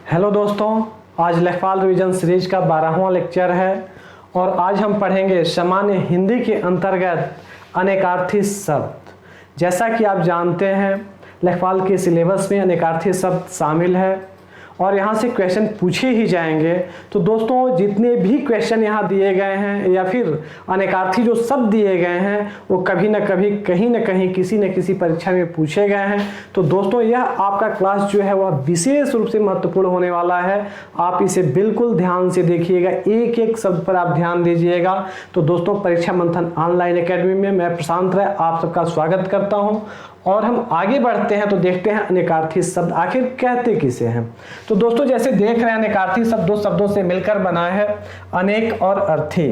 Hello दोस्तों, आज लेखपाल रिवीजन सीरीज का 12वां लेक्चर है और आज हम पढ़ेंगे सामान्य हिंदी के अंतर्गत अनेकार्थी शब्द। जैसा कि आप जानते हैं लेखपाल के सिलेबस में अनेकार्थी शब्द शामिल है और यहाँ से क्वेश्चन पूछे ही जाएंगे। तो दोस्तों, जितने भी क्वेश्चन यहाँ दिए गए हैं या फिर अनेकार्थी जो शब्द दिए गए हैं वो कभी न कभी कहीं न कहीं किसी न किसी परीक्षा में पूछे गए हैं। तो दोस्तों, यह आपका क्लास जो है वह विशेष रूप से महत्वपूर्ण होने वाला है। आप इसे बिल्कुल ध्यान से देखिएगा, एक एक शब्द पर आप ध्यान दीजिएगा। तो दोस्तों, परीक्षा मंथन ऑनलाइन एकेडमी में मैं प्रशांत राय आप सबका स्वागत करता हूँ और हम आगे बढ़ते हैं। तो देखते हैं अनेकार्थी शब्द आखिर कहते किसे हैं। तो दोस्तों, जैसे देख रहे हैं अनेकार्थी शब्द दो शब्दों से मिलकर बना है, अनेक और अर्थी।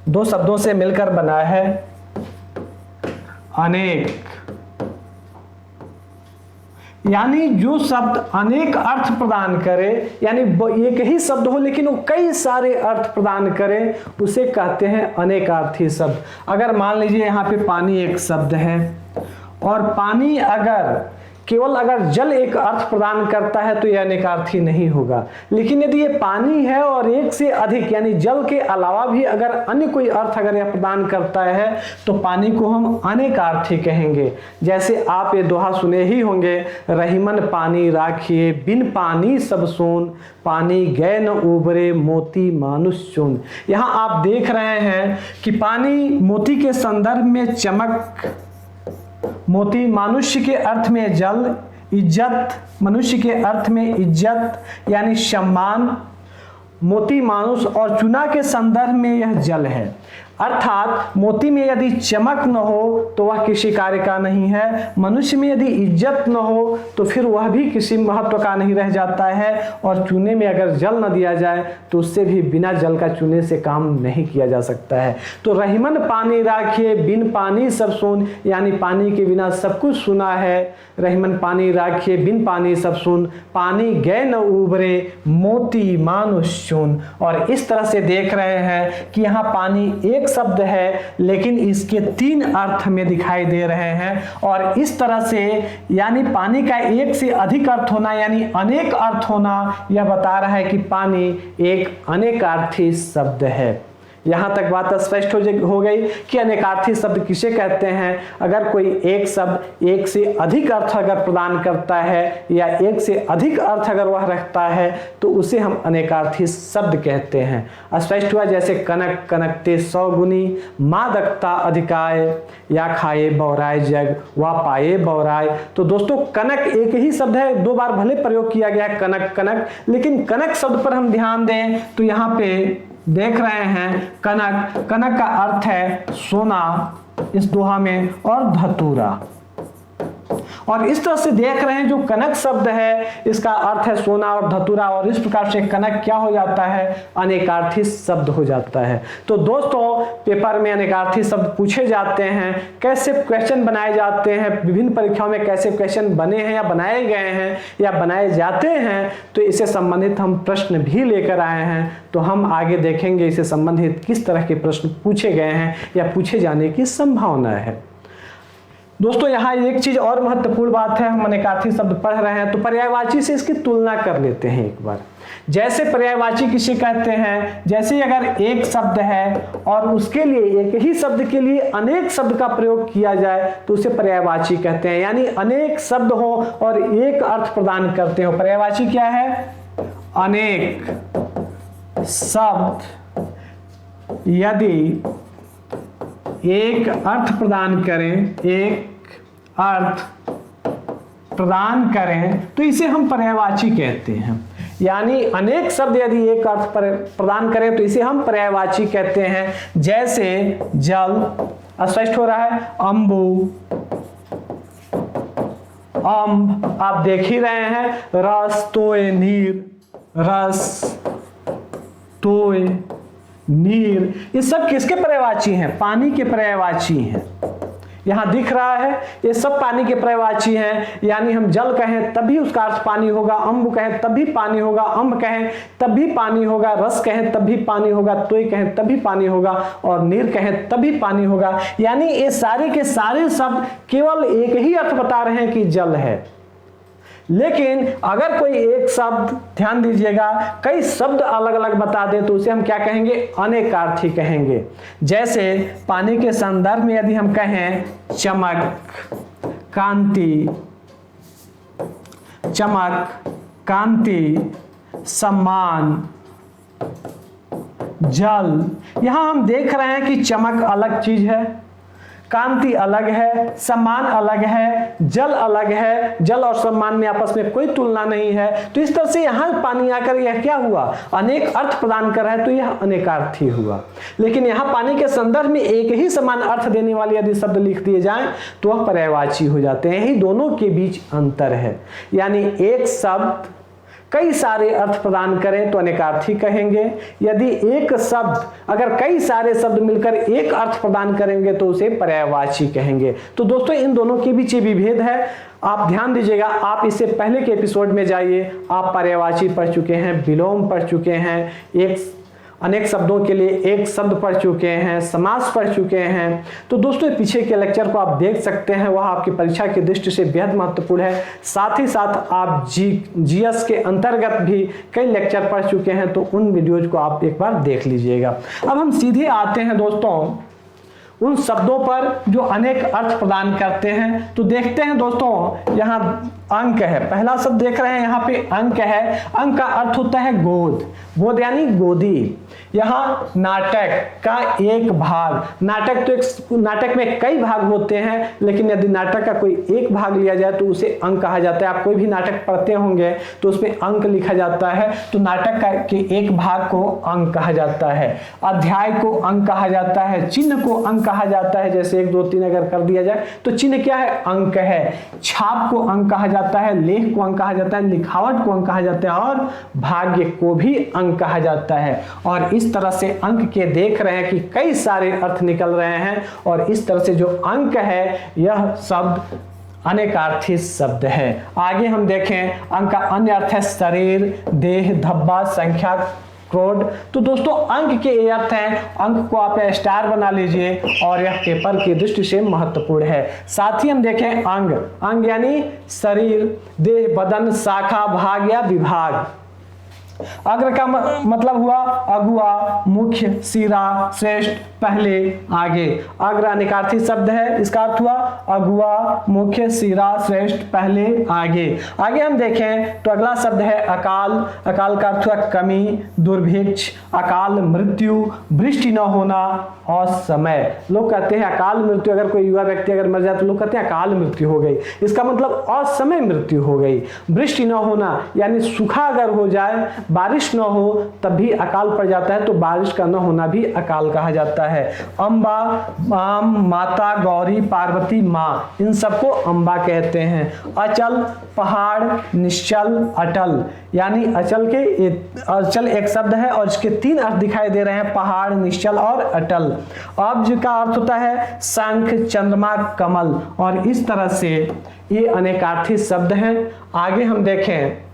दो शब्दों से मिलकर बना है अनेक, यानी जो शब्द अनेक अर्थ प्रदान करे, यानी एक ही शब्द हो लेकिन वो कई सारे अर्थ प्रदान करे, उसे कहते हैं अनेकार्थी शब्द। अगर मान लीजिए यहाँ पे पानी एक शब्द है और पानी अगर जल एक अर्थ प्रदान करता है तो यह अनेकार्थी नहीं होगा। लेकिन यदि ये पानी है और एक से अधिक यानी जल के अलावा भी अगर अन्य कोई अर्थ अगर यह प्रदान करता है तो पानी को हम अनेकार्थी कहेंगे। जैसे आप ये दोहा सुने ही होंगे, रहीमन पानी राखिए बिन पानी सब सोन, पानी गए न उबरे मोती मानुष चुन। यहाँ आप देख रहे हैं कि पानी मोती के संदर्भ में चमक, मोती मनुष्य के अर्थ में जल, इज्जत मनुष्य के अर्थ में इज्जत यानी सम्मान, मोती मानुष और चुना के संदर्भ में यह जल है। अर्थात मोती में यदि चमक न हो तो वह किसी कार्य का नहीं है, मनुष्य में यदि इज्जत न हो तो फिर वह भी किसी महत्व का नहीं रह जाता है, और चूने में अगर जल न दिया जाए तो उससे भी बिना जल का चूने से काम नहीं किया जा सकता है। तो रहीमन पानी राखिए बिन पानी सब सुन, यानी पानी के बिना सब कुछ सुना है। रहीमन पानी राखिए बिन पानी सब सुन, पानी गए न उबरे मोती मानुष चुन। और इस तरह से देख रहे हैं कि यहाँ पानी एक शब्द है लेकिन इसके तीन अर्थ में दिखाई दे रहे हैं, और इस तरह से यानी पानी का एक से अधिक अर्थ होना यानी अनेक अर्थ होना, यह बता रहा है कि पानी एक अनेकार्थी शब्द है। यहां तक बात स्पष्ट हो गई कि अनेकार्थी शब्द किसे कहते हैं। अगर कोई एक शब्द एक से अधिक अर्थ अगर प्रदान करता है या एक से अधिक अर्थ अगर वह रखता है तो उसे हम अनेकार्थी शब्द कहते हैं। स्पष्ट हुआ। जैसे कनक कनकते 100 गुनी, मादकता अधिकाय, या खाए बौराय जग व पाए बौराय। तो दोस्तों, कनक एक ही शब्द है, दो बार भले प्रयोग किया गया है कनक कनक, लेकिन कनक शब्द पर हम ध्यान दें तो यहाँ पे देख रहे हैं कनक, कनक का अर्थ है सोना इस दोहा में, और धतूरा। और इस तरह से देख रहे हैं जो कनक शब्द है इसका अर्थ है सोना और धतूरा, और इस प्रकार से कनक क्या हो जाता है, अनेकार्थी शब्द हो जाता है। तो दोस्तों, पेपर में अनेकार्थी शब्द पूछे जाते हैं, कैसे क्वेश्चन बनाए जाते हैं, विभिन्न परीक्षाओं में कैसे क्वेश्चन बने हैं या बनाए गए हैं या बनाए जाते हैं, तो इससे संबंधित हम प्रश्न भी लेकर आए हैं। तो हम आगे देखेंगे इससे संबंधित किस तरह के प्रश्न पूछे गए हैं या पूछे जाने की संभावना है। दोस्तों, यहाँ एक चीज और महत्वपूर्ण बात है, हम अनेकार्थी शब्द पढ़ रहे हैं तो पर्यायवाची से इसकी तुलना कर लेते हैं एक बार। जैसे पर्यायवाची किसे कहते हैं, जैसे अगर एक शब्द है और उसके लिए एक ही शब्द के लिए अनेक शब्द का प्रयोग किया जाए तो उसे पर्यायवाची कहते हैं। यानी अनेक शब्द हो और एक अर्थ प्रदान करते हो। पर्यायवाची क्या है, अनेक शब्द यदि एक अर्थ प्रदान करें, एक अर्थ प्रदान करें तो इसे हम पर्यायवाची कहते हैं। यानी अनेक शब्द यदि एक अर्थ प्रदान करें तो इसे हम पर्यायवाची कहते हैं। जैसे जल, स्पष्ट हो रहा है, अम्बु, अम्ब आप देख ही रहे हैं, रस तोय नीर, रस तोय नीर, ये सब किसके पर्यायवाची हैं, पानी के पर्यायवाची हैं। यहां दिख रहा है ये सब पानी के पर्यायवाची हैं। यानी हम जल कहें तब भी उसका अर्थ पानी होगा, अम्ब कहें तब भी पानी होगा, अम्ब कहें तब भी पानी होगा, रस कहें तब भी पानी होगा, तोय कहें तब भी पानी होगा, और नीर कहें तब भी पानी होगा। यानी ये सारे के सारे शब्द केवल एक ही अर्थ बता रहे हैं कि जल है। लेकिन अगर कोई एक शब्द, ध्यान दीजिएगा, कई शब्द अलग अलग बता दे तो उसे हम क्या कहेंगे? अनेकार्थी कहेंगे। जैसे पानी के संदर्भ में यदि हम कहें चमक, कांति, चमक, कांति, सम्मान, जल, यहां हम देख रहे हैं कि चमक अलग चीज है, कांति अलग है, सम्मान अलग है, जल अलग है, जल और सम्मान में आपस में कोई तुलना नहीं है। तो इस तरह से यहां पानी आकर यह क्या हुआ? अनेक अर्थ प्रदान कर रहा है, तो यह अनेकार्थी हुआ। लेकिन यहां पानी के संदर्भ में एक ही समान अर्थ देने वाले यदि शब्द लिख दिए जाएं तो वह पर्यायवाची हो जाते हैं। यही दोनों के बीच अंतर है। यानी एक शब्द कई सारे अर्थ प्रदान करें तो अनेकार्थी कहेंगे। यदि एक शब्द अगर कई सारे शब्द मिलकर एक अर्थ प्रदान करेंगे तो उसे पर्यायवाची कहेंगे। तो दोस्तों इन दोनों के बीच ये विभेद है। आप ध्यान दीजिएगा, आप इससे पहले के एपिसोड में जाइए, आप पर्यायवाची पढ़ चुके हैं, विलोम पढ़ चुके हैं, एक अनेक शब्दों के लिए एक शब्द पढ़ चुके हैं, समास पढ़ चुके हैं। तो दोस्तों पीछे के लेक्चर को आप देख सकते हैं, वह आपकी परीक्षा की दृष्टि से बेहद महत्वपूर्ण है। साथ ही साथ आप जीएस के अंतर्गत भी कई लेक्चर पढ़ चुके हैं, तो उन वीडियोज को आप एक बार देख लीजिएगा। अब हम सीधे आते हैं दोस्तों उन शब्दों पर जो अनेक अर्थ प्रदान करते हैं। तो देखते हैं दोस्तों, यहाँ अंक है, पहला शब्द देख रहे हैं यहाँ पे अंक है। अंक का अर्थ होता है गोद, गोद यानी गोदी। यहाँ नाटक का एक भाग, नाटक तो एक नाटक में कई भाग होते हैं, लेकिन यदि नाटक का कोई एक भाग लिया जाए तो उसे अंक कहा जाता है। आप कोई भी नाटक पढ़ते होंगे तो उसमें अंक लिखा जाता है, तो नाटक का के एक भाग को अंक कहा जाता है। अध्याय को अंक कहा जाता है, चिन्ह को अंक कहा जाता है। जैसे 1 2 3 अगर कर दिया जाए तो चिन्ह क्या है? अंक है। छाप को अंक कहा जाता है, लेख को अंक कहा जाता है, लिखावट को अंक कहा जाता है, और भाग्य को भी अंक कहा जाता है। और इस तरह से अंक के देख रहे हैं कि कई सारे अर्थ निकल रहे हैं, और इस तरह से जो अंक है यह शब्द अनेकार्थी शब्द है। आगे हम देखें, अंक का अन्य अर्थ है शरीर, देह, धब्बा, संख्या, क्रोध। तो दोस्तों अंक के ये अर्थ हैं, अंक को आप स्टार बना लीजिए, और यह पेपर की दृष्टि से महत्वपूर्ण है। साथ ही हम देखें अंग, अंग यानी शरीर, देह, बदन, शाखा, भाग या विभाग। अग्र का मतलब हुआ अगुआ, मुख्य, सिरा, श्रेष्ठ, पहले, आगे। अग्र अनेकार्थी शब्द है, इसका अर्थ हुआ अगुआ, मुख्य, सिरा, श्रेष्ठ, पहले, आगे। आगे हम देखें तो अगला शब्द है अकाल। अकाल का अर्थ हुआ कमी, दुर्भिक्ष, अकाल मृत्यु, वृष्टि न होना, असमय। लोग कहते हैं अकाल मृत्यु, अगर कोई युवा व्यक्ति अगर मर जाए तो लोग कहते हैं अकाल मृत्यु हो गई, इसका मतलब असमय मृत्यु हो गई। वृष्टि न होना यानी सूखा अगर हो जाए, बारिश न हो तब भी अकाल पड़ जाता है, तो बारिश का न होना भी अकाल कहा जाता है। अंबा, आम, माता, गौरी, पार्वती, माँ, इन सबको अंबा कहते हैं। अचल, पहाड़, निश्चल, अटल, यानी अचल एक शब्द है और इसके 3 अर्थ दिखाई दे रहे हैं, पहाड़, निश्चल और अटल। अब्ज का अर्थ होता है शंख, चंद्रमा, कमल, और इस तरह से ये अनेकार्थी शब्द हैं। आगे हम देखें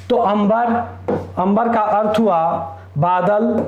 तो अंबर, अंबर का अर्थ हुआ बादल,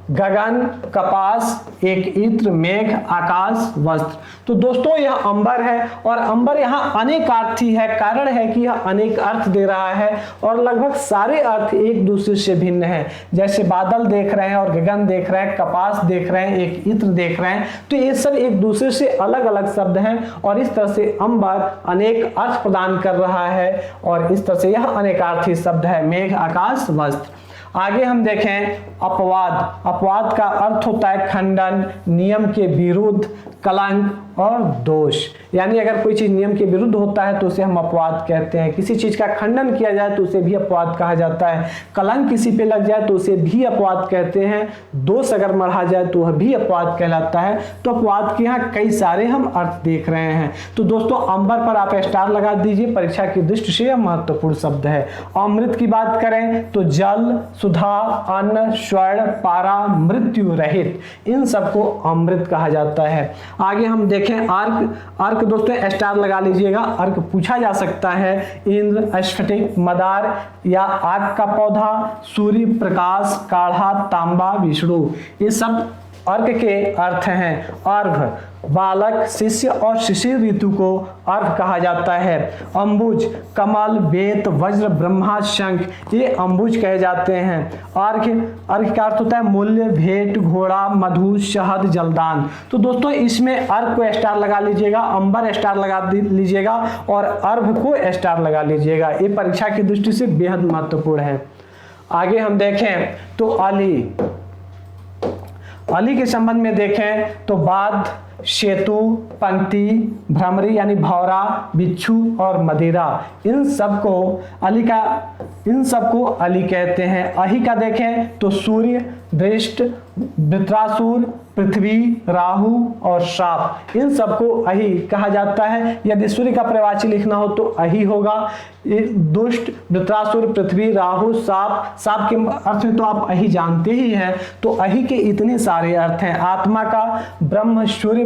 गगन, कपास, एक इत्र, मेघ, आकाश, वस्त्र। तो दोस्तों यह अंबर है, और अंबर यहाँ अनेकार्थी है। कारण है कि यह अनेक अर्थ दे रहा है, और लगभग सारे अर्थ एक दूसरे से भिन्न हैं। जैसे बादल देख रहे हैं और गगन देख रहे हैं, कपास देख रहे हैं, एक इत्र देख रहे हैं, तो ये सब एक दूसरे से अलग अलग शब्द हैं, और इस तरह से अंबर अनेक अर्थ प्रदान कर रहा है, और इस तरह से यह अनेकार्थी शब्द है, मेघ, आकाश, वस्त्र। आगे हम देखें अपवाद। अपवाद का अर्थ होता है खंडन, नियम के विरुद्ध, कलंक और दोष। यानी अगर कोई चीज नियम के विरुद्ध होता है तो उसे हम अपवाद कहते हैं। किसी चीज का खंडन किया जाए तो उसे भी अपवाद कहा जाता है। कलंक किसी पे लग जाए तो उसे भी अपवाद कहते हैं। दोष अगर मढ़ा जाए तो वह भी अपवाद कहलाता है। तो अपवाद के यहाँ कई सारे हम अर्थ देख रहे हैं। तो दोस्तों अंबर पर आप स्टार लगा दीजिए, परीक्षा की दृष्टि से यह महत्वपूर्ण शब्द है। अमृत की बात करें तो जल, सुधा, अन्न, स्वर्ण, पारा, मृत्यु रहित, इन सबको अमृत कहा जाता है। आगे हम देखें अर्क। अर्क दोस्तों स्टार लगा लीजिएगा। अर्क पूछा जा सकता है इंद्र, स्फटिक, मदार या आग का पौधा, सूर्य, प्रकाश, काढ़ा, तांबा, विष्णु, ये सब अर्घ के अर्थ हैं अर्घ, बालक, शिष्य और शिशिर ऋतु को अर्घ कहा जाता है। अंबुज, कमल, बेत, वज्र, ब्रह्मा, शंख, ये अंबुज कहे जाते हैं। अर्घ, अर्घ का अर्थ होता है मूल्य, भेंट, घोड़ा, मधु, शहद, जलदान। तो दोस्तों इसमें अर्घ को स्टार लगा लीजिएगा, अंबर स्टार लगा लीजिएगा और अर्घ को स्टार लगा लीजिएगा। ये परीक्षा की दृष्टि से बेहद महत्वपूर्ण है। आगे हम देखें तो अली, अली के संबंध में देखें तो बाध, सेतु, पंक्ति, भ्रमरी यानी भौरा, बिच्छू और मदिरा, इन सबको अली कहते हैं। अहि का देखें तो सूर्य, दृष्ट, वृत्रासुर, पृथ्वी, राहु और श्राप, इन सबको अहि कहा जाता है। यदि सूर्य का प्रवाची लिखना हो तो अहि होगा। दुष्ट, वृत्रासुर, पृथ्वी, राहु, साप, साप के अर्थ में तो आप अहि जानते ही हैं। तो अहि के इतने सारे अर्थ हैं। आत्मा का ब्रह्म, सूर्य,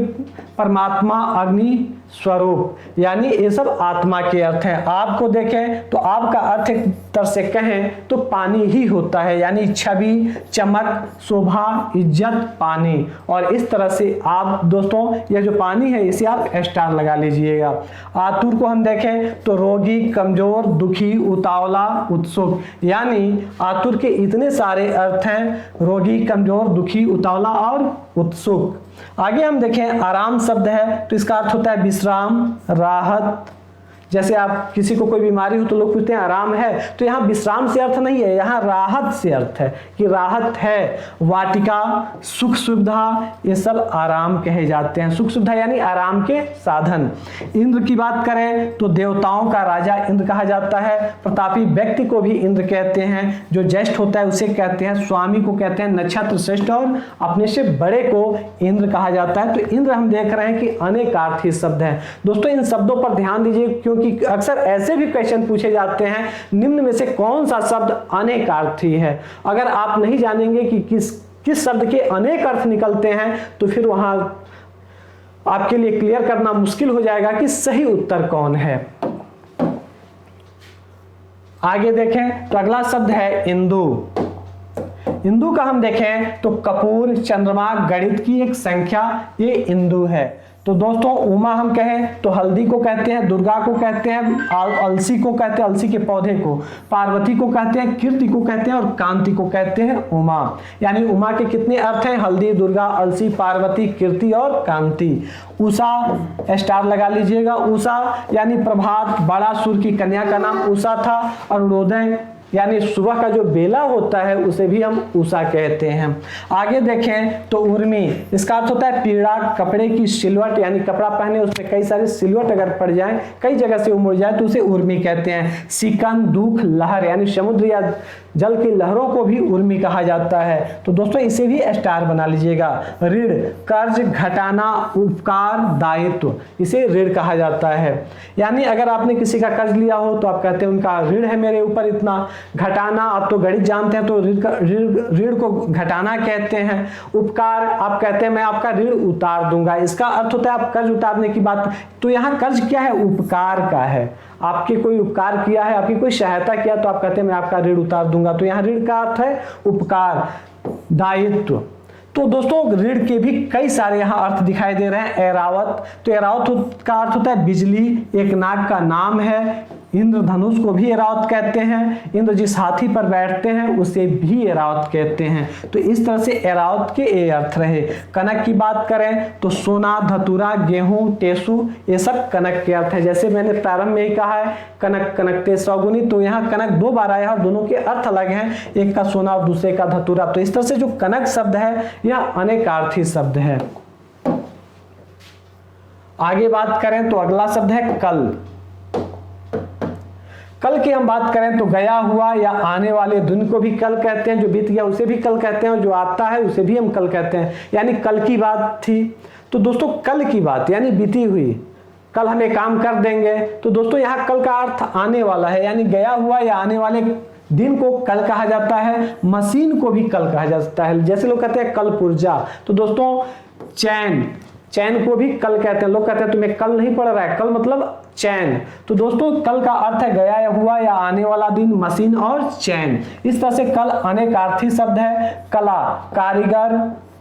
परमात्मा, अग्नि, स्वरूप, यानी ये सब आत्मा के अर्थ हैं। आपको देखें तो आपका अर्थ एक तरह से कहें तो पानी ही होता है, यानी छवि, चमक, शोभा, इज्जत, पानी। और इस तरह से आप दोस्तों यह जो पानी है इसे आप स्टार लगा लीजिएगा। आतुर को हम देखें तो रोगी, कमजोर, दुखी, उतावला, उत्सुक, यानी आतुर के इतने सारे अर्थ हैं, रोगी, कमजोर, दुखी, उतावला और उत्सुक। आगे हम देखें आराम शब्द है तो इसका अर्थ होता है विश्राम, राहत। जैसे आप किसी को कोई बीमारी हो तो लोग पूछते हैं आराम है, तो यहाँ विश्राम से अर्थ नहीं है, यहाँ राहत से अर्थ है कि राहत है। वाटिका, सुख सुविधा, ये सब आराम कहे जाते हैं। सुख सुविधा यानी आराम के साधन। इंद्र की बात करें तो देवताओं का राजा इंद्र कहा जाता है। प्रतापी व्यक्ति को भी इंद्र कहते हैं। जो ज्येष्ठ होता है उसे कहते हैं, स्वामी को कहते हैं, नक्षत्र श्रेष्ठ और अपने से बड़े को इंद्र कहा जाता है। तो इंद्र हम देख रहे हैं कि अनेकार्थी शब्द है। दोस्तों इन शब्दों पर ध्यान दीजिए क्योंकि अक्सर ऐसे भी क्वेश्चन पूछे जाते हैं निम्न में से कौन सा शब्द अनेकार्थी है। अगर आप नहीं जानेंगे कि किस शब्द के अनेक अर्थ निकलते हैं तो फिर वहां आपके लिए क्लियर करना मुश्किल हो जाएगा कि सही उत्तर कौन है। आगे देखें तो अगला शब्द है इंदु। इंदु का हम देखें तो कपूर, चंद्रमा, गणित की एक संख्या, ये इंदु है। तो दोस्तों उमा हम कहें तो हल्दी को कहते हैं, दुर्गा को कहते हैं, अलसी को कहते हैं, अलसी के पौधे को, पार्वती को कहते हैं, कीर्ति को कहते हैं और कांति को कहते हैं उमा। यानी उमा के कितने अर्थ हैं? हल्दी, दुर्गा, अलसी, पार्वती, कीर्ति और कांति। उषा स्टार लगा लीजिएगा। उषा यानी प्रभात, बड़ा सूर्य की कन्या का नाम उषा था। अरुणोदय यानी सुबह का जो बेला होता है उसे भी हम उषा कहते हैं। आगे देखें तो उर्मी, इसका अर्थ होता है पीड़ा, कपड़े की सिलवट, यानी कपड़ा पहने उसमें कई सारे सिलवट अगर पड़ जाए, कई जगह से उमड़ जाए तो उसे उर्मी कहते हैं। सिकन, दुख, लहर, यानी समुद्र या जल की लहरों को भी उर्मी कहा जाता है। तो दोस्तों इसे भी स्टार बना लीजिएगा। ऋण, कर्ज, घटाना, उपकार, दायित्व, इसे ऋण कहा जाता है। यानी अगर आपने किसी का कर्ज लिया हो तो आप कहते हैं उनका ऋण है मेरे ऊपर इतना। घटाना, आप तो गणित जानते हैं तो ऋण को घटाना कहते हैं। उपकार, आप कहते हैं मैं आपका ऋण उतार दूंगा, इसका अर्थ होता है आप कर्ज उतारने की बात। तो यहाँ कर्ज क्या है? उपकार का है। आपके कोई उपकार किया है, आपकी कोई सहायता किया तो आप कहते हैं मैं आपका ऋण उतार दूंगा। तो यहाँ ऋण का अर्थ है उपकार। दायित्व, तो दोस्तों ऋण के भी कई सारे यहाँ अर्थ दिखाई दे रहे हैं। ऐरावत, तो ऐरावत का अर्थ होता है बिजली, एक नाग का नाम है। इंद्रधनुष को भी ऐरावत कहते हैं। इंद्र जिस हाथी पर बैठते हैं उसे भी ऐरावत कहते हैं। तो इस तरह से ऐरावत के ये अर्थ रहे। कनक की बात करें तो सोना, धतूरा, गेहूं, टेसु, ये सब कनक के अर्थ है। जैसे मैंने प्रारंभ में ही कहा है कनक कनकते सौगुनी, तो यहाँ कनक दो बार आया और दोनों के अर्थ अलग हैं, एक का सोना और दूसरे का धतूरा। तो इस तरह से जो कनक शब्द है यह अनेकार्थी शब्द है। आगे बात करें तो अगला शब्द है कल। कल की हम बात करें तो गया हुआ या आने वाले दिन को भी कल कहते हैं। जो बीत गया उसे भी कल कहते हैं और जो आता है उसे भी हम कल कहते हैं। यानी कल की बात थी। तो दोस्तों कल की बात यानी बीती हुई, कल हम एक काम कर देंगे। तो दोस्तों यहाँ कल का अर्थ आने वाला है, यानी गया हुआ या आने वाले दिन को कल कहा जाता है। मशीन को भी कल कहा जाता है। जैसे लोग कहते हैं कल पुर्जा, तो दोस्तों चैन, चैन को भी कल कहते हैं। लोग कहते हैं तुम्हें कल नहीं पड़ रहा है, कल मतलब चैन। तो दोस्तों कल का अर्थ है गया हुआ या आने वाला दिन, मशीन और चैन। इस तरह से कल अनेकार्थी शब्द है। कला, कारीगर,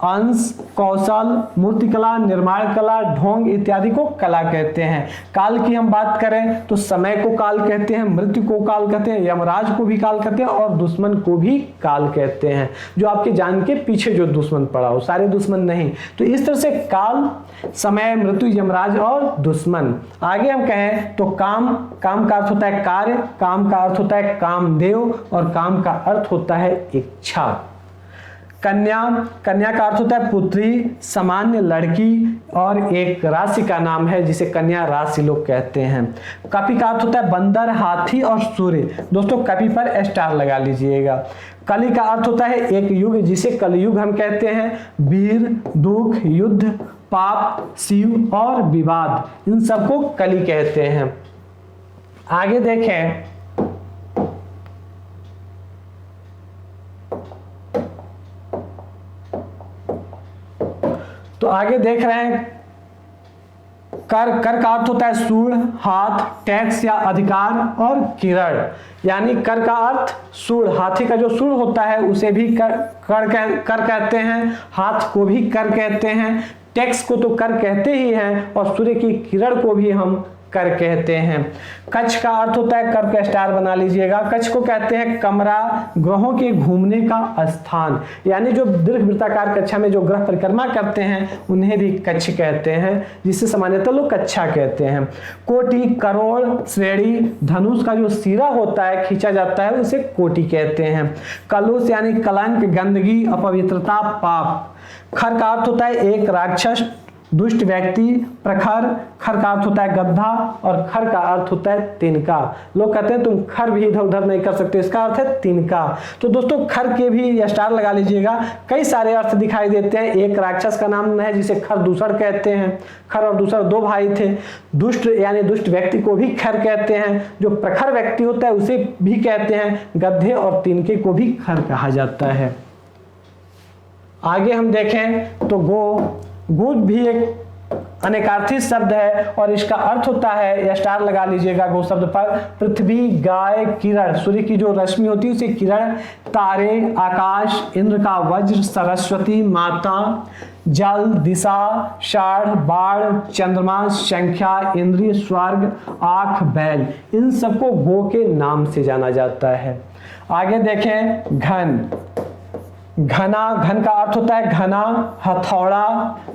अंश, कौशल, मूर्तिकला, निर्माण कला, ढोंग इत्यादि को कला कहते हैं। काल की हम बात करें तो समय को काल कहते हैं, मृत्यु को काल कहते हैं, यमराज को भी काल कहते हैं और दुश्मन को भी काल कहते हैं। जो आपके जान के पीछे जो दुश्मन पड़ा हो, सारे दुश्मन नहीं। तो इस तरह से काल, समय, मृत्यु, यमराज और दुश्मन। आगे हम कहें तो काम, काम का अर्थ होता है कार्य, काम का अर्थ होता है कामदेव और काम का अर्थ होता है इच्छा। कन्या, कन्या का अर्थ होता है पुत्री, सामान्य लड़की और एक राशि का नाम है जिसे कन्या राशि लोग कहते हैं। कपि का अर्थ होता है बंदर, हाथी और सूर्य। दोस्तों कपि पर स्टार लगा लीजिएगा। कलि का अर्थ होता है एक युग जिसे कलयुग हम कहते हैं। वीर, दुख, युद्ध, पाप, शिव और विवाद, इन सबको कलि कहते हैं। आगे देखें तो आगे देख रहे हैं कर, कर का अर्थ होता है सूढ़, हाथ, टैक्स या अधिकार और किरण। यानी कर का अर्थ सूढ़, हाथी का जो सूढ़ होता है उसे भी कर कहते हैं, हाथ को भी कर कहते हैं, टैक्स को तो कर कहते ही हैं और सूर्य की किरण को भी हम कर कहते हैं। कक्ष का अर्थ होता है, कर का स्टार बना लीजिएगा। कक्ष को कहते हैं कमरा, ग्रहों के घूमने का स्थान। यानी जो दीर्घवृत्ताकार कक्षा में जो ग्रह परिक्रमा करते हैं उन्हें भी कक्ष कहते हैं, जिसे सामान्यतः लोग कक्षा कहते हैं। कोटि, करोड़, श्रेणी, धनुष का जो सिरा होता है खींचा जाता है उसे कोटि कहते हैं। कलुष यानी कलंक, गंदगी, अपवित्रता, पाप। खर का अर्थ होता है एक राक्षस, दुष्ट व्यक्ति। प्रखर, खर का अर्थ होता है गड्ढा और खर का अर्थ होता है तिनका। लोग कहते हैं तुम खर भी इधर उधर नहीं कर सकते, इसका अर्थ है तिनका। तो दोस्तों खर के भी स्टार लगा लीजिएगा। कई सारे अर्थ दिखाई देते हैं। एक राक्षस का नाम है जिसे खर दूसर कहते हैं। खर और दूसर दो भाई थे। दुष्ट यानी दुष्ट व्यक्ति को भी खर कहते हैं। जो प्रखर व्यक्ति होता है उसे भी कहते हैं। गड्ढे और तिनके को भी खर कहा जाता है। आगे हम देखें तो गो भी एक अनेकार्थी शब्द है और इसका अर्थ होता है, स्टार लगा लीजिएगा गो शब्द पर, पृथ्वी, गाय, किरण, सूर्य की जो रश्मि होती है उसे किरण, तारे, आकाश, इंद्र का वज्र, सरस्वती माता, जल, दिशा, षाढ़, बाढ़, चंद्रमा, संख्या, इंद्रिय, स्वर्ग, आंख, बैल, इन सबको गो के नाम से जाना जाता है। आगे देखें घन, घना, घन का अर्थ होता है घना, हथौड़ा,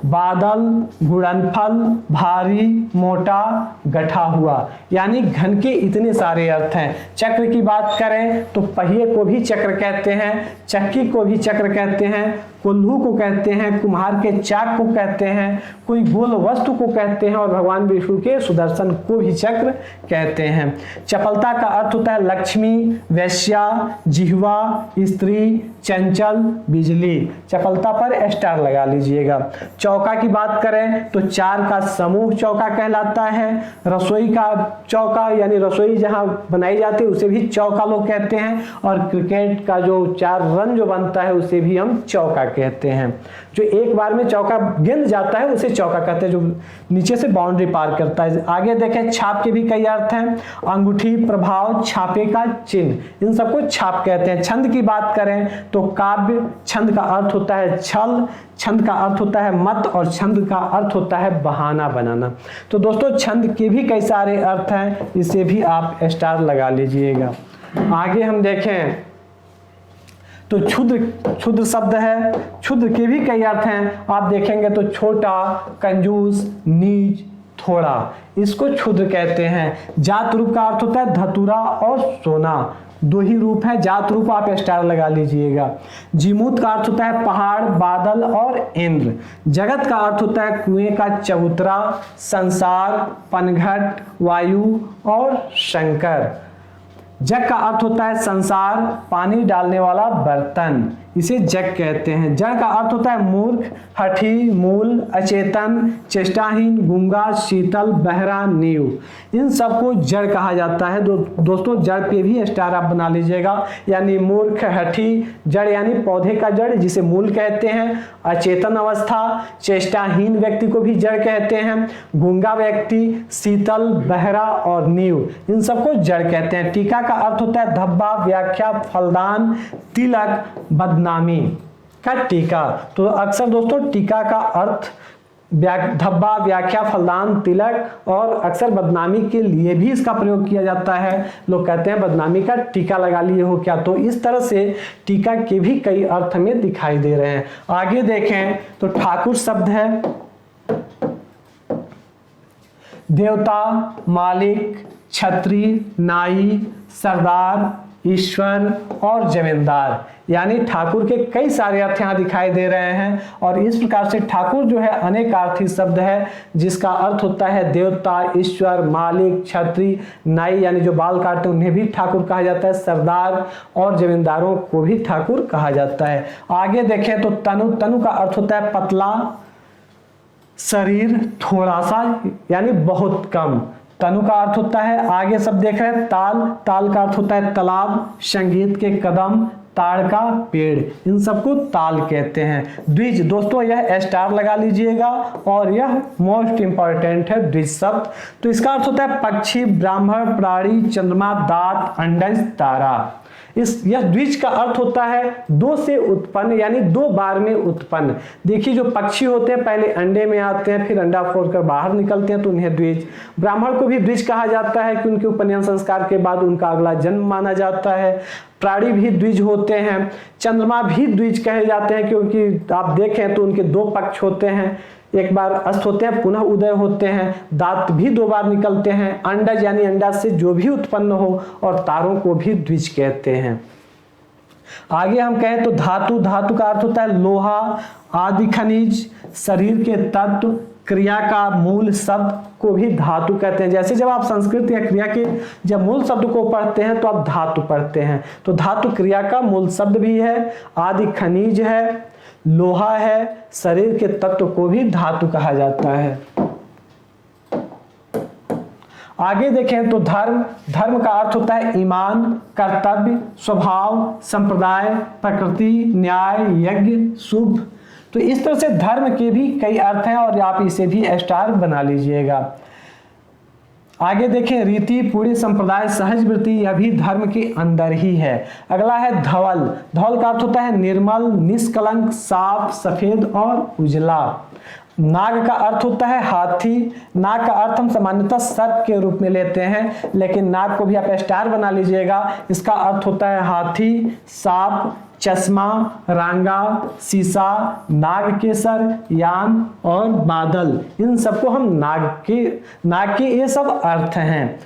बादल, गुणनफल, भारी, मोटा, गठा हुआ। यानी घन के इतने सारे अर्थ हैं। चक्र की बात करें तो पहिए को भी चक्र कहते हैं, चक्की को भी चक्र कहते हैं, कुल्लू को कहते हैं, कुम्हार के चाक को कहते हैं, कोई गोल वस्तु को कहते हैं और भगवान विष्णु के सुदर्शन को भी चक्र कहते हैं। चपलता का अर्थ होता है लक्ष्मी, वैश्या, जिह्वा, स्त्री, चंचल, बिजली। चपलता पर स्टार लगा लीजिएगा। चौका की बात करें तो चार का समूह चौका कहलाता है। रसोई का चौका यानी रसोई जहां बनाई जाती है उसे भी चौका लोग कहते हैं और क्रिकेट का जो 4 रन जो बनता है उसे भी हम चौका कहते हैं। जो एक बार में चौका गेंद जाता है उसे चौका कहते हैं, जो नीचे से बाउंड्री पार करता है। आगे देखें छाप के भी कई अर्थ हैं। अंगूठी, प्रभाव, छापे का चिन्ह, इन सबको छाप कहते हैं। छंद की बात करें तो काव्य, छंद का अर्थ होता है छल, छंद का अर्थ होता है मत और छंद का अर्थ होता है बहाना बनाना। तो दोस्तों छंद के भी कई सारे अर्थ हैं, इसे भी आप स्टार लगा लीजिएगा। आगे हम देखें तो क्षुद्र, क्षुद्र शब्द है। क्षुद्र के भी कई अर्थ हैं। आप देखेंगे तो छोटा, कंजूस, नीच, थोड़ा, इसको क्षुद्र कहते हैं। जात रूप का अर्थ होता है धतूरा और सोना, 2 ही रूप है। जात रूप आप स्टार लगा लीजिएगा। जीमूत का अर्थ होता है पहाड़, बादल और इंद्र। जगत का अर्थ होता है कुएं का चबूतरा, संसार, पनघट, वायु और शंकर। जग का अर्थ होता है संसार, पानी डालने वाला बर्तन, इसे जग कहते हैं। जड़ का अर्थ होता है मूर्ख, हठी, मूल, अचेतन, चेष्टाहीन, गूंगा, शीतल, बहरा, नीव, इन सबको जड़ कहा जाता है। दोस्तों जड़ पे भी स्टार आप बना लीजिएगा। यानी मूर्ख, हठी, जड़ यानी पौधे का जड़ जिसे मूल कहते हैं, अचेतन अवस्था, चेष्टाहीन व्यक्ति को भी जड़ कहते हैं, गूंगा व्यक्ति, शीतल, बहरा और नीव, इन सबको जड़ कहते हैं। टीका का अर्थ होता है धब्बा, व्याख्या, फलदान, तिलक, बदनामी। का टीका। तो अक्सर दोस्तों टीका का अर्थ धब्बा, व्याख्या, फलदान, तिलक और अक्सर बदनामी के लिए भी इसका प्रयोग किया जाता है। लोग कहते हैं बदनामी का टीका लगा लिए हो क्या। तो इस तरह से टीका के भी कई अर्थ में दिखाई दे रहे हैं। आगे देखें तो ठाकुर शब्द है देवता, मालिक, छत्री, नाई, सरदार, ईश्वर और जमींदार, यानी ठाकुर के कई सारे अर्थ यहाँ दिखाई दे रहे हैं। और इस प्रकार से ठाकुर जो है अनेकार्थी शब्द है जिसका अर्थ होता है देवता, ईश्वर, मालिक, छत्री, नाई यानी जो बाल काटते उन्हें भी ठाकुर कहा जाता है, सरदार और जमींदारों को भी ठाकुर कहा जाता है। आगे देखें तो तनु, तनु का अर्थ होता है पतला, शरीर, थोड़ा सा यानी बहुत कम, तनु का अर्थ होता है। आगे सब देख रहे हैं ताल, ताल का अर्थ होता है तालाब, संगीत के कदम, ताड़ का पेड़, इन सबको ताल कहते हैं। द्विज दोस्तों यह स्टार लगा लीजिएगा और यह मोस्ट इंपॉर्टेंट है द्विज शब्द। तो इसका अर्थ होता है पक्षी, ब्राह्मण, प्राणी, चंद्रमा, दांत, अंडज, तारा। यह द्विज का अर्थ होता है दो से उत्पन्न यानी दो बार में उत्पन्न। देखिए जो पक्षी होते हैं पहले अंडे में आते हैं फिर अंडा फोड़कर बाहर निकलते हैं तो उन्हें द्विज। ब्राह्मण को भी द्विज कहा जाता है कि उनके उपनयन संस्कार के बाद उनका अगला जन्म माना जाता है। प्राणी भी द्विज होते हैं। चंद्रमा भी द्विज कहे जाते हैं क्योंकि आप देखें तो उनके दो पक्ष होते हैं, एक बार अस्त होते हैं पुनः उदय होते हैं। दांत भी दो बार निकलते हैं। अंडज यानी अंडा से जो भी उत्पन्न हो, और तारों को भी द्विज कहते हैं। आगे हम कहें तो धातु, धातु का अर्थ होता है लोहा, आदि खनिज, शरीर के तत्व, क्रिया का मूल शब्द को भी धातु कहते हैं। जैसे जब आप संस्कृत या क्रिया के जब मूल शब्द को पढ़ते हैं तो आप धातु पढ़ते हैं। तो धातु क्रिया का मूल शब्द भी है, आदि खनिज है, लोहा है, शरीर के तत्व को भी धातु कहा जाता है। आगे देखें तो धर्म, धर्म का अर्थ होता है ईमान, कर्तव्य, स्वभाव, संप्रदाय, प्रकृति, न्याय, यज्ञ, शुभ। तो इस तरह से धर्म के भी कई अर्थ हैं और आप इसे भी स्टार बना लीजिएगा। आगे देखें रीति, पूरी, संप्रदाय, सहज वृत्ति, यह भी धर्म के अंदर ही है। अगला है धवल, धवल का अर्थ होता है निर्मल, निष्कलंक, साफ, सफेद और उजला। नाग का अर्थ होता है हाथी। नाग का अर्थ हम सामान्यतः सर्प के रूप में लेते हैं, लेकिन नाग को भी आप स्टार बना लीजिएगा। इसका अर्थ होता है हाथी, सांप, चश्मा, रांगा, शीशा, नागकेसर, यान और बादल, इन सबको हम नाग के ये सब अर्थ हैं।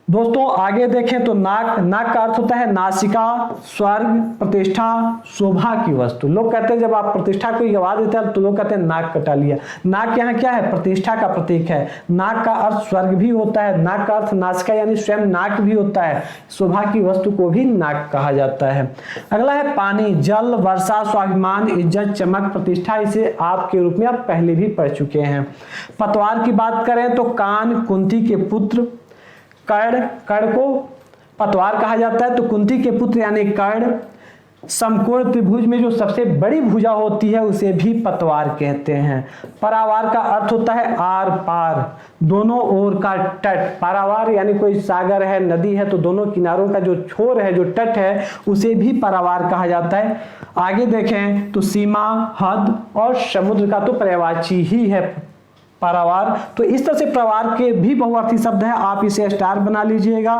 दोस्तों आगे देखें तो नाक, नाक का अर्थ होता है नासिका, स्वर्ग, प्रतिष्ठा, शोभा की वस्तु। लोग कहते हैं जब आप प्रतिष्ठा को गवा देते हैं तो लोग कहते हैं नाक कटा लिया। नाक यहाँ क्या है? प्रतिष्ठा का प्रतीक है। नाक का अर्थ स्वर्ग भी होता है, नाक का अर्थ नासिका यानी स्वयं नाक भी होता है। शोभा की वस्तु को भी नाक कहा जाता है। अगला है पानी, जल, वर्षा, स्वाभिमान, इज्जत, चमक, प्रतिष्ठा, इसे आपके रूप में आप पहले भी पढ़ चुके हैं। पतवार की बात करें तो कान, कुंती के पुत्र, कर्ण, कर्ण को पतवार कहा जाता है तो कुंती के पुत्र यानी कर्ण। समकोण त्रिभुज में जो सबसे बड़ी भुजा होती है उसे भी पतवार कहते हैं। पारावार का अर्थ होता है आर पार, दोनों ओर का तट। पारावार यानी कोई सागर है, नदी है तो दोनों किनारों का जो छोर है, जो तट है, उसे भी पारावार कहा जाता है। आगे देखें तो सीमा, हद और समुद्र का तो पर्यायवाची ही है पारावार। तो इस तरह से प्रवार के भी बहुअर्थी शब्द है, आप इसे स्टार बना लीजिएगा।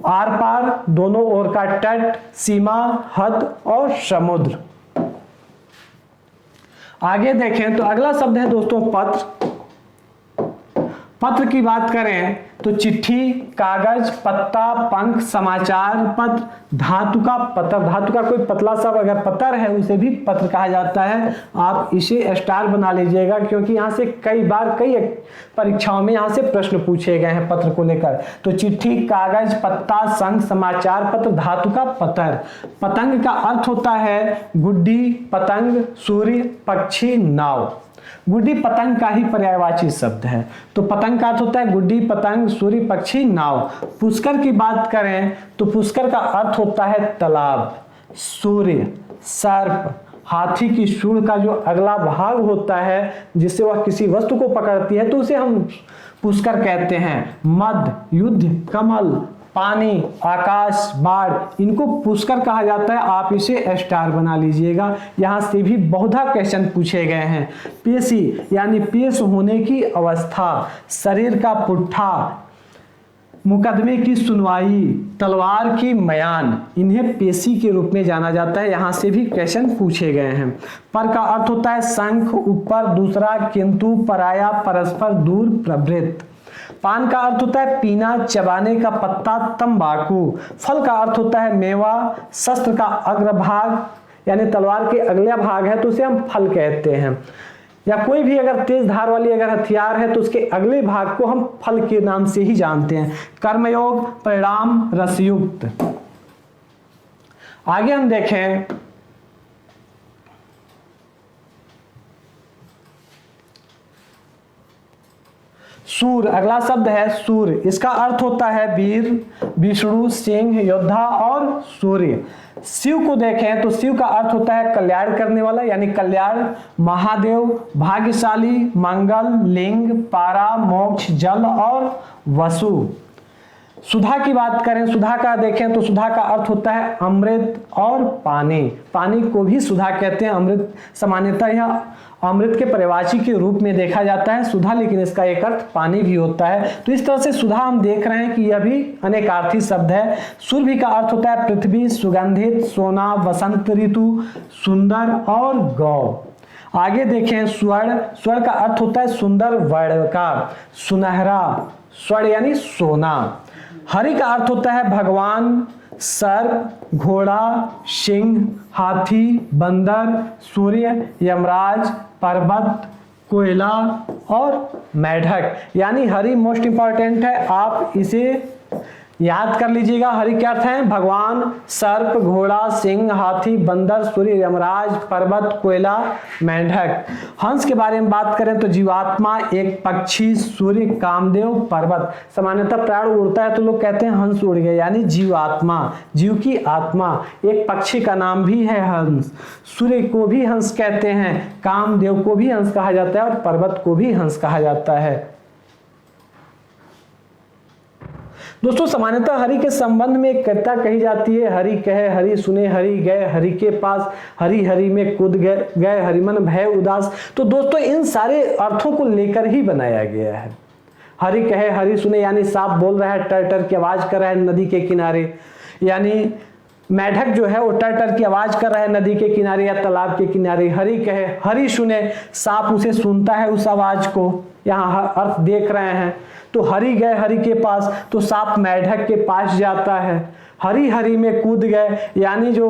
आर पार, दोनों ओर का तट, सीमा, हद और समुद्र। आगे देखें तो अगला शब्द है दोस्तों पत्र। पत्र की बात करें तो चिट्ठी, कागज, पत्ता, पंख, समाचार पत्र। धातु का पत्र, धातु का कोई पतला सा अगर पत्र है उसे भी पत्र कहा जाता है। आप इसे स्टार बना लीजिएगा क्योंकि यहाँ से कई बार कई परीक्षाओं में यहाँ से प्रश्न पूछे गए हैं पत्र को लेकर। तो चिट्ठी, कागज, पत्ता, संख, समाचार पत्र, धातु का पत्र। पतंग का अर्थ होता है गुड्डी, पतंग, सूर्य, पक्षी, नाव। गुड्डी पतंग का ही पर्यायवाची शब्द है। तो पतंग का अर्थ होता है गुड्डी, पतंग, सूर्य, पक्षी, नाव। पुष्कर की बात करें तो पुष्कर का अर्थ होता है तालाब, सूर्य, सर्प, हाथी की सूंड का जो अगला भाग होता है जिससे वह किसी वस्तु को पकड़ती है तो उसे हम पुष्कर कहते हैं। मद, युद्ध, कमल, पानी, आकाश, बाढ़, इनको पुष्कर कहा जाता है। आप इसे स्टार बना लीजिएगा। यहां से भी बहुधा क्वेश्चन पूछे गए हैं। पेशी यानी पेश होने की अवस्था, शरीर का पुट्ठा, मुकदमे की सुनवाई, तलवार की मयान, इन्हें पेशी के रूप में जाना जाता है। यहां से भी क्वेश्चन पूछे गए हैं। पर का अर्थ होता है शंख, ऊपर, दूसरा, किंतु, पराया, परस्पर, दूर, प्रवृत्त। पान का अर्थ होता है पीना, चबाने का पत्ता, तंबाकू। फल का अर्थ होता है मेवा। शस्त्र का अग्रभाग यानी तलवार के अगला भाग है तो उसे हम फल कहते हैं। या कोई भी अगर तेज धार वाली अगर हथियार है तो उसके अगले भाग को हम फल के नाम से ही जानते हैं। कर्मयोग, परिणाम, रसयुक्त। आगे हम देखें सूर, अगला शब्द है सूर। इसका अर्थ होता है वीर, विष्णु, सिंह, योद्धा और सूर्य। शिव को देखें तो शिव का अर्थ होता है कल्याण करने वाला यानी कल्याण, महादेव, भाग्यशाली, मंगल, लिंग, पारा, मोक्ष, जल और वसु। सुधा की बात करें, सुधा का देखें तो सुधा का अर्थ होता है अमृत और पानी। पानी को भी सुधा कहते हैं। अमृत सामान्यतः यह अमृत के पर्यायवाची के रूप में देखा जाता है सुधा, लेकिन इसका एक अर्थ पानी भी होता है। तो इस तरह से सुधा हम देख रहे हैं कि यह भी अनेकार्थी शब्द है। सुरभि का अर्थ होता है पृथ्वी, सुगंधित, सोना, वसंत ऋतु, सुंदर और गौ। आगे देखें स्वर्ण, स्वर्ण का अर्थ होता है सुंदर वर्ण का, सुनहरा, स्वर्ण यानी सोना। हरि का अर्थ होता है भगवान, सर्प, घोड़ा, सिंह, हाथी, बंदर, सूर्य, यमराज, पर्वत, कोयला और मेढक। यानी हरि मोस्ट इंपॉर्टेंट है, आप इसे याद कर लीजिएगा। हरि क्या अर्थ है? भगवान, सर्प, घोड़ा, सिंह, हाथी, बंदर, सूर्य, यमराज, पर्वत, कोयला, मेंढक। हंस के बारे में बात करें तो जीवात्मा, एक पक्षी, सूर्य, कामदेव, पर्वत। सामान्यतः प्राण उड़ता है तो लोग कहते हैं हंस उड़ गए, यानी जीवात्मा, जीव की आत्मा। एक पक्षी का नाम भी है हंस। सूर्य को भी हंस कहते हैं, कामदेव को भी हंस कहा जाता है और पर्वत को भी हंस कहा जाता है। दोस्तों सामान्यतः हरि के संबंध में एक कविता कही जाती है, हरि कहे हरि सुने हरि गए हरि के पास, हरि हरि में कूद गए हरिमन भय उदास। तो दोस्तों इन सारे अर्थों को लेकर ही बनाया गया है। हरि कहे हरि सुने यानी सांप बोल रहा है, टर टर की आवाज कर रहा है नदी के किनारे, यानी मेढक जो है वो टर टर की आवाज कर रहा है नदी के किनारे या तालाब के किनारे। हरि कहे हरि सुने, सांप उसे सुनता है उस आवाज को, यहाँ अर्थ देख रहे हैं। तो हरि गए हरि के पास, तो सांप मेढक के पास जाता है। हरि हरि में कूद गए, यानी जो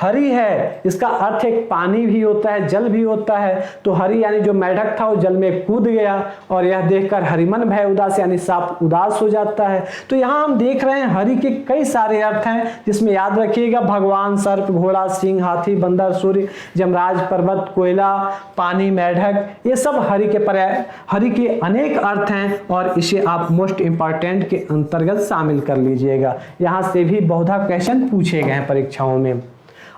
हरि है इसका अर्थ एक पानी भी होता है, जल भी होता है। तो हरि यानी जो मेढक था वो जल में कूद गया और यह देखकर हरिमन भय उदास यानी सांप उदास हो जाता है। तो यहाँ हम देख रहे हैं हरि के कई सारे अर्थ हैं, जिसमें याद रखिएगा भगवान, सर्प, घोड़ा, सिंह, हाथी, बंदर, सूर्य, यमराज, पर्वत, कोयला, पानी, मेढक, ये सब हरि के अनेक अर्थ हैं और इसे आप मोस्ट इंपॉर्टेंट के अंतर्गत शामिल कर लीजिएगा। यहाँ से भी बहुधा क्वेश्चन पूछे गए हैं परीक्षाओं में।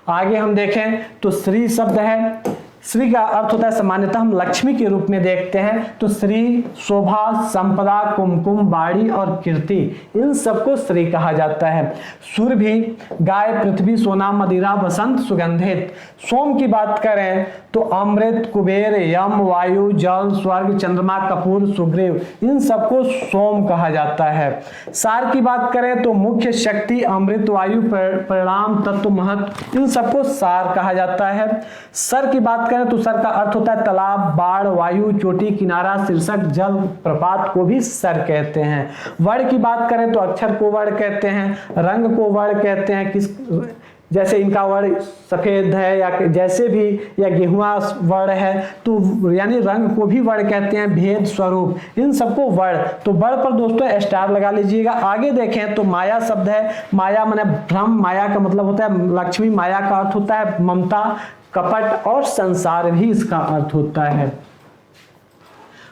आगे हम देखें तो श्री शब्द है। श्री का अर्थ होता है सामान्यतः हम लक्ष्मी के रूप में देखते हैं, तो श्री, शोभा, संपदा, कुमकुम, बाड़ी और कीर्ति, इन सबको श्री कहा जाता है। सुर भी गाय, पृथ्वी, सोना, मदिरा, बसंत, सुगंधित। सोम की बात करें तो अमृत, कुबेर, यम, वायु, जल, स्वर्ग, चंद्रमा, कपूर, सुग्रीव, इन सबको सोम कहा जाता है। सार की बात करें तो मुख्य, शक्ति, अमृत, वायु, परिणाम, तत्व, महत्व, इन सबको सार कहा जाता है। सर की बात करें तो सर का अर्थ होता है तालाब, बाढ़, वायु, चोटी, किनारा, शीर्षक, जल, प्रपात को भी सर कहते हैं। वर्ण की बात करें तो अक्षर को वर्ण कहते हैं, रंग को वर्ण कहते हैं, किस जैसे इनका वर्ण सफेद है या जैसे भी या गेहुआ वर्ण है तो यानी रंग को भी वर्ण कहते हैं, भेद, स्वरूप, इन सबको वर्ण। तो वर्ण पर दोस्तों स्टार लगा लीजिएगा। आगे देखें तो माया शब्द है। माया माने भ्रम, माया का मतलब होता है लक्ष्मी, माया का अर्थ होता है ममता, कपट और संसार भी इसका अर्थ होता है।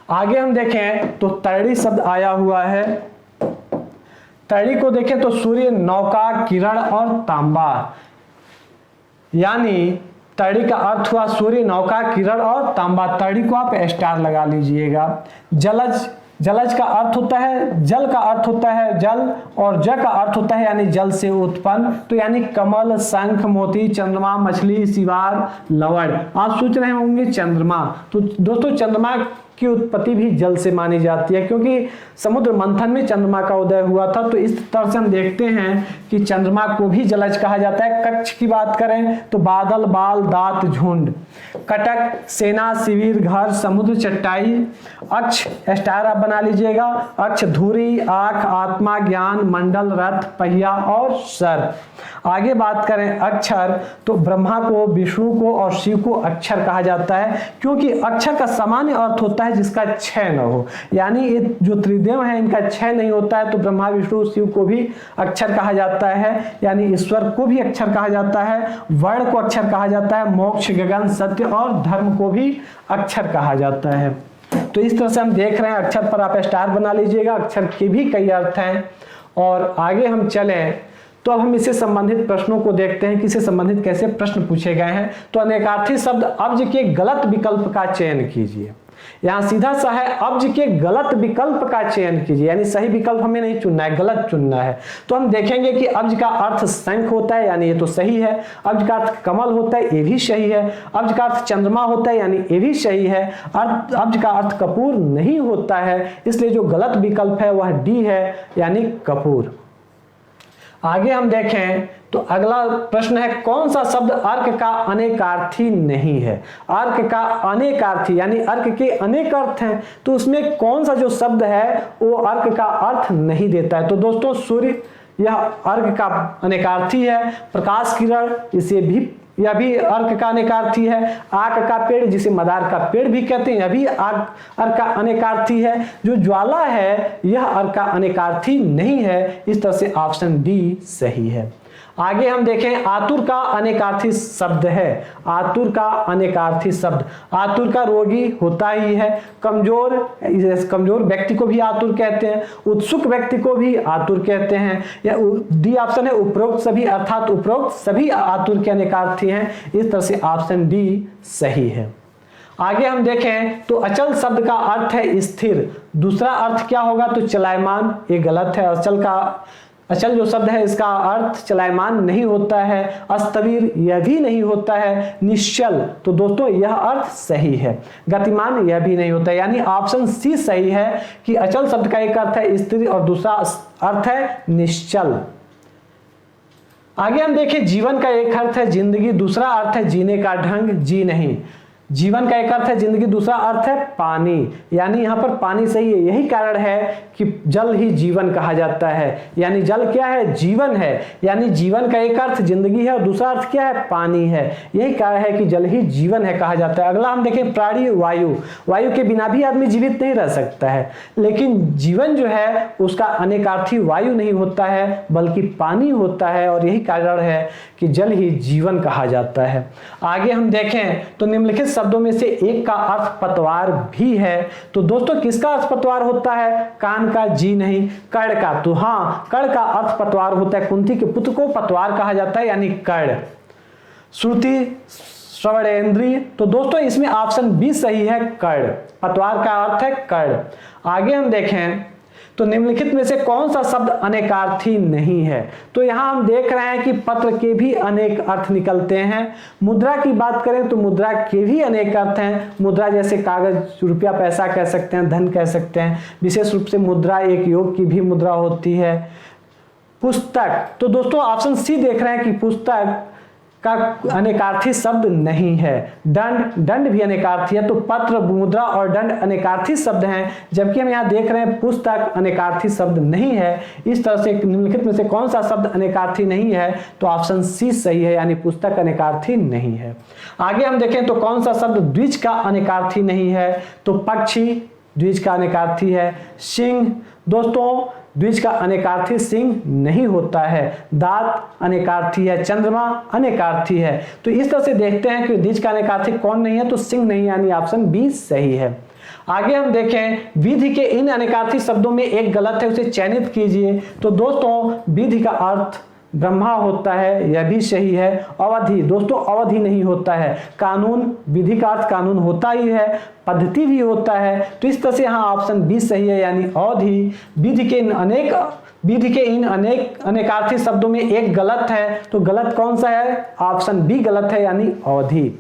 आगे हम देखें तो तड़ी शब्द आया हुआ है। तड़ी को देखें तो सूर्य, नौका, किरण और तांबा, यानी तड़ी का अर्थ हुआ सूर्य, नौका, किरण और तांबा। तड़ी को आप स्टार लगा लीजिएगा। जलज जलज का अर्थ होता है, जल का अर्थ होता है जल, और ज का अर्थ होता है यानी जल से उत्पन्न। तो यानी कमल, शंख, मोती, चंद्रमा, मछली, सिवार, लवण। आप सोच रहे होंगे चंद्रमा, तो दोस्तों चंद्रमा की उत्पत्ति भी जल से मानी जाती है, क्योंकि समुद्र मंथन में चंद्रमा का उदय हुआ था। तो इस तरह से हम देखते हैं कि चंद्रमा को भी जलज कहा जाता है। कक्ष की बात करें तो बादल, बाल, दांत, झुंड। कटक, सेना, शिविर, घर, समुद्र, चट्टाई। अक्ष, स्टार आप बना लीजिएगा। अक्ष, धुरी, आंख, आत्मा, ज्ञान, मंडल, रथ, पहिया और सर। आगे बात करें अक्षर, तो ब्रह्मा को, विष्णु को और शिव को अक्षर कहा जाता है, क्योंकि अक्षर का सामान्य अर्थ होता है जिसका क्षय न हो, यानी ये जो त्रिदेव है इनका क्षय नहीं होता है। तो ब्रह्मा, विष्णु, शिव को भी अक्षर कहा जाता है, यानी ईश्वर को भी अक्षर कहा जाता है। वर्ण को अक्षर कहा जाता है। मोक्ष, गगन, सत्य और धर्म को भी अक्षर कहा जाता है। तो इस तरह से हम देख रहे हैं, अक्षर पर आप स्टार बना लीजिएगा। अक्षर के भी कई अर्थ हैं। और आगे हम चलें तो अब हम इससे संबंधित प्रश्नों को देखते हैं कि इससे संबंधित कैसे प्रश्न पूछे गए हैं। तो अनेकार्थी शब्द अब्ज के गलत विकल्प का चयन कीजिए। यहां सीधा सा है, अब्ज के गलत विकल्प का चयन कीजिए, यानी सही विकल्प हमें नहीं चुनना है, गलत चुनना है। तो हम देखेंगे कि अब्ज का अर्थ शंख होता है, यानी ये तो सही है। अब्ज का अर्थ कमल होता है, ये भी सही है। अब्ज का अर्थ चंद्रमा होता है, यानी ये भी सही है। अब्ज का अर्थ कपूर नहीं होता है, इसलिए जो गलत विकल्प है वह डी है, यानी कपूर। आगे हम देखें तो अगला प्रश्न है, कौन सा शब्द अर्क का अनेकार्थी नहीं है। अर्क का अनेकार्थी यानी अर्क के अनेक अर्थ हैं, तो उसमें कौन सा जो शब्द है वो अर्क का अर्थ नहीं देता है। तो दोस्तों सूर्य यह अर्क का अनेकार्थी है। प्रकाश किरण, इसे भी यह भी अर्क का अनेकार्थी है। आग का पेड़, जिसे मदार का पेड़ भी कहते हैं, यह भी अर्क का अनेकार्थी है। जो ज्वाला है यह अर्क का अनेकार्थी नहीं है। इस तरह से ऑप्शन डी सही है। आगे हम देखें, आतुर का अनेकार्थी शब्द है। आतुर का अनेकार्थी शब्द, आतुर का रोगी होता ही है। कमजोर व्यक्ति को भी आतुर कहते हैं। उत्सुक व्यक्ति को भी आतुर कहते हैं। या डी ऑप्शन है उपरोक्त सभी, अर्थात उपरोक्त सभी आतुर के अनेकार्थी हैं। इस तरह से ऑप्शन डी सही है। आगे हम देखें तो अचल शब्द का अर्थ है स्थिर। दूसरा अर्थ क्या होगा, तो चलायमान, ये गलत है। अचल जो शब्द है इसका अर्थ चलायमान नहीं होता है। अस्तवीर यह भी नहीं होता है। निश्चल, तो दोस्तों यह अर्थ सही है। गतिमान यह भी नहीं होता है, यानी ऑप्शन सी सही है कि अचल शब्द का एक अर्थ है स्थिर और दूसरा अर्थ है निश्चल। आगे हम देखें, जीवन का एक अर्थ है जिंदगी, दूसरा अर्थ है जीने का ढंग, जी नहीं। जीवन का एक अर्थ है जिंदगी, दूसरा अर्थ है पानी, यानी यहाँ पर पानी सही है। यही कारण है कि जल ही जीवन कहा जाता है, यानी जल क्या है, जीवन है। यानी जीवन का एक अर्थ जिंदगी है और दूसरा अर्थ क्या है, पानी है। यही कारण है कि जल ही जीवन है कहा जाता है। अगला हम देखें, प्राणी, वायु। वायु के बिना भी आदमी जीवित नहीं रह सकता है, लेकिन जीवन जो है उसका अनेकार्थी वायु नहीं होता है बल्कि पानी होता है, और यही कारण है कि जल ही जीवन कहा जाता है। आगे हम देखें तो निम्नलिखित शब्दों में से एक का अर्थ पतवार भी है। तो दोस्तों किसका अर्थ पतवार होता है, कान का, जी नहीं। कर्ण का, तो हाँ कर्ण का अर्थ पतवार होता है। कुंती के पुत्र को पतवार कहा जाता है, यानी कर्ण। श्रुति, श्रवणेन्द्रिय, तो दोस्तों इसमें ऑप्शन बी सही है, कर्ण। पतवार का अर्थ है कर्ण। आगे हम देखें तो निम्नलिखित में से कौन सा शब्द अनेकार्थी नहीं है। तो यहां हम देख रहे हैं कि पत्र के भी अनेक अर्थ निकलते हैं। मुद्रा की बात करें तो मुद्रा के भी अनेक अर्थ हैं। मुद्रा जैसे कागज, रुपया, पैसा कह सकते हैं, धन कह सकते हैं। विशेष रूप से मुद्रा एक योग की भी मुद्रा होती है। पुस्तक, तो दोस्तों ऑप्शन सी देख रहे हैं कि पुस्तक का अनेकार्थी शब्द नहीं है। दंड, दंड भी अनेकार्थी है। तो पत्र, मुद्रा और दंड अनेकार्थी शब्द हैं, जबकि हम यहाँ देख रहे हैं पुस्तक अनेकार्थी शब्द नहीं है। इस तरह से निम्नलिखित में से कौन सा शब्द अनेकार्थी नहीं है, तो ऑप्शन सी सही है, यानी पुस्तक अनेकार्थी नहीं है। आगे हम देखें तो कौन सा शब्द द्विज का अनेकार्थी नहीं है, तो पक्षी द्विज का अनेकार्थी है। सिंह, दोस्तों द्विज का अनेकार्थी सिंह नहीं होता है। दांत अनेकार्थी है। चंद्रमा अनेकार्थी है। तो इस तरह से देखते हैं कि द्विज का अनेकार्थी कौन नहीं है, तो सिंह नहीं, यानी ऑप्शन बी सही है। आगे हम देखें, विधि के इन अनेकार्थी शब्दों में एक गलत है, उसे चयनित कीजिए। तो दोस्तों विधि का अर्थ ब्रह्मा होता है, यह भी सही है। अवधि, दोस्तों अवधि नहीं होता है। कानून, विधि का अर्थ कानून होता ही है, पद्धति भी होता है, तो इस तरह से यहाँ ऑप्शन बी सही है, यानी अवधि। विधि के इन अनेकार्थी शब्दों में एक गलत है, तो गलत कौन सा है? ऑप्शन बी गलत है, यानी अवधि।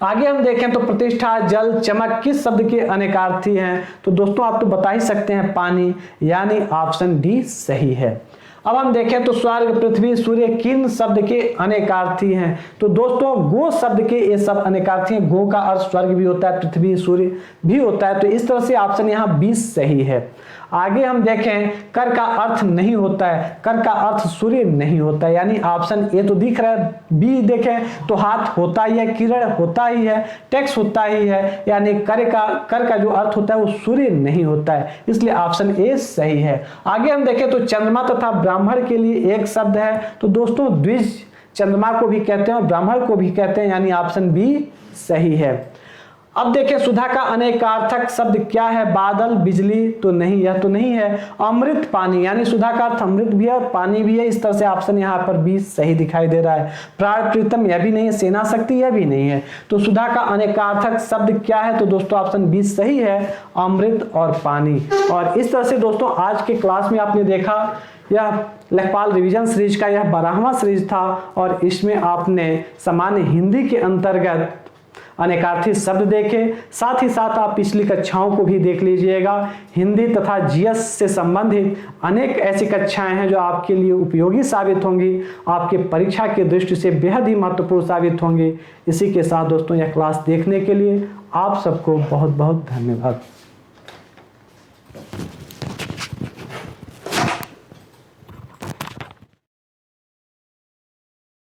आगे हम देखें तो प्रतिष्ठा, जल, चमक किस शब्द के अनेकार्थी हैं? तो दोस्तों आप तो बता ही सकते हैं पानी, यानी ऑप्शन डी सही है। अब हम देखें तो स्वर्ग, पृथ्वी, सूर्य किन शब्द के अनेकार्थी हैं? तो दोस्तों गो शब्द के ये सब अनेकार्थी हैं। गो का अर्थ स्वर्ग भी होता है, पृथ्वी, सूर्य भी होता है, तो इस तरह से ऑप्शन यहाँ 20 सही है। आगे हम देखें कर का अर्थ नहीं होता है, कर का अर्थ सूर्य नहीं होता है, यानी ऑप्शन ए तो दिख रहा है। बी देखें तो हाथ होता ही है, किरण होता ही है, टैक्स होता ही है, यानी कर का जो अर्थ होता है वो सूर्य नहीं होता है, इसलिए ऑप्शन ए सही है। आगे हम देखें तो चंद्रमा तथा ब्राह्मण के लिए एक शब्द है, तो दोस्तों द्विज, चंद्रमा को भी कहते हैं और ब्राह्मण को भी कहते हैं, यानी ऑप्शन बी सही है। अब देखें सुधा का अनेकार्थक शब्द क्या है? बादल, बिजली, तो नहीं, यह तो नहीं है। अमृत, पानी, यानी सुधा का अर्थ अमृत भी है और पानी भी है, इस तरह से ऑप्शन यहाँ पर भी सही दिखाई दे रहा है। प्राण, प्रीतम, यह भी नहीं है। सेना शक्ति, यह भी नहीं है। तो सुधा का अनेकार्थक शब्द क्या है? तो दोस्तों ऑप्शन बी सही है, अमृत और पानी। और इस तरह से दोस्तों आज के क्लास में आपने देखा यह लेखपाल रिवीजन सीरीज का यह 12वां सीरीज था और इसमें आपने सामान्य हिंदी के अंतर्गत अनेकार्थी शब्द देखे, साथ ही साथ आप पिछली कक्षाओं को भी देख लीजिएगा। हिंदी तथा जीएस से संबंधित अनेक ऐसी कक्षाएं हैं जो आपके लिए उपयोगी साबित होंगी, आपके परीक्षा की दृष्टि से बेहद ही महत्वपूर्ण साबित होंगी। इसी के साथ दोस्तों यह क्लास देखने के लिए आप सबको बहुत बहुत धन्यवाद।